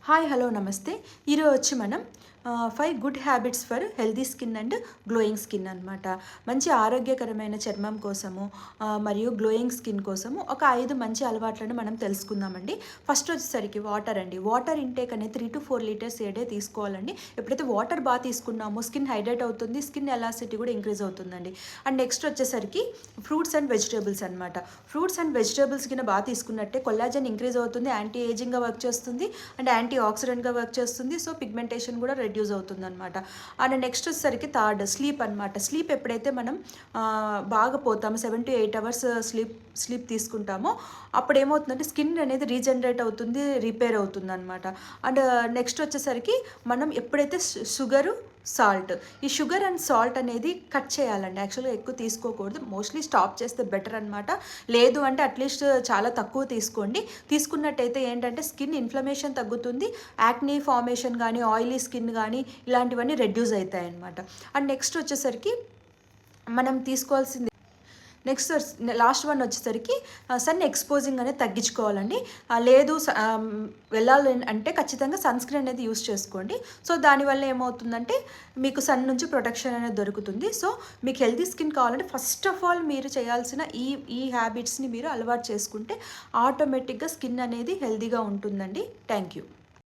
Hi hello నమస్తే. ఈరోజు వచ్చి మనం 5 good habits for healthy skin and glowing skin అనమాట. మంచి ఆరోగ్యకరమైన చర్మం కోసము మరియు గ్లోయింగ్ స్కిన్ కోసము ఒక 5 మంచి అలవాట్లను మనం తెలుసుకుందామండి. ఫస్ట్ వచ్చేసరికి వాటర్ అండి. వాటర్ ఇంటేక్ అనేది 3 to 4 లీటర్స్ ఏ డే తీసుకోవాలండి. ఎప్పుడైతే వాటర్ బాగా తీసుకున్నామో స్కిన్ హైడ్రేట్ అవుతుంది, స్కిన్ ఎలాసిటీ కూడా ఇంక్రీజ్ అవుతుందండి. అండ్ నెక్స్ట్ వచ్చేసరికి ఫ్రూట్స్ అండ్ వెజిటేబుల్స్ అనమాట. ఫ్రూట్స్ అండ్ వెజిటేబుల్స్ కింద బాగా తీసుకున్నట్టే కొల్లాజన్ ఇంక్రీజ్ అవుతుంది, యాంటీ ఏజింగ్గా వర్క్ చేస్తుంది అండ్ యాంటీ ఆక్సిడెంట్గా వర్క్ చేస్తుంది. సో పిగ్మెంటేషన్ కూడా రెడ్యూస్ అవుతుంది అనమాట. అండ్ నెక్స్ట్ వచ్చేసరికి థర్డ్ స్లీప్ అనమాట. స్లీప్ ఎప్పుడైతే మనం బాగా పోతామో 7 to 8 hours స్లీప్ తీసుకుంటామో అప్పుడు ఏమవుతుందంటే స్కిన్ అనేది రీజనరేట్ అవుతుంది, రిపేర్ అవుతుంది అనమాట. అండ్ నెక్స్ట్ వచ్చేసరికి మనం ఎప్పుడైతే షుగరు సాల్ట్, ఈ షుగర్ అండ్ సాల్ట్ అనేది కట్ చేయాలండి. యాక్చువల్గా ఎక్కువ తీసుకోకూడదు, మోస్ట్లీ స్టాప్ చేస్తే బెటర్ అనమాట. లేదు అంటే అట్లీస్ట్ చాలా తక్కువ తీసుకోండి. తీసుకున్నట్టయితే ఏంటంటే స్కిన్ ఇన్ఫ్లమేషన్ తగ్గుతుంది, యాక్నీ ఫార్మేషన్ కానీ ఆయిలీ స్కిన్ కానీ ఇలాంటివన్నీ రెడ్యూస్ అవుతాయి అనమాట. అండ్ నెక్స్ట్ వచ్చేసరికి మనం తీసుకోవాల్సింది నెక్స్ట్ లాస్ట్ వన్ వచ్చేసరికి సన్ ఎక్స్పోజింగ్ అనేది తగ్గించుకోవాలండి. లేదు వెళ్ళాలి అంటే ఖచ్చితంగా సన్ స్క్రీన్ అనేది యూస్ చేసుకోండి. సో దానివల్ల ఏమవుతుందంటే మీకు సన్ నుంచి ప్రొటెక్షన్ అనేది దొరుకుతుంది. సో మీకు హెల్తీ స్కిన్ కావాలంటే ఫస్ట్ ఆఫ్ ఆల్ మీరు చేయాల్సిన ఈ హ్యాబిట్స్ని మీరు అలవాటు చేసుకుంటే ఆటోమేటిక్గా స్కిన్ అనేది హెల్తీగా ఉంటుందండి. Thank you.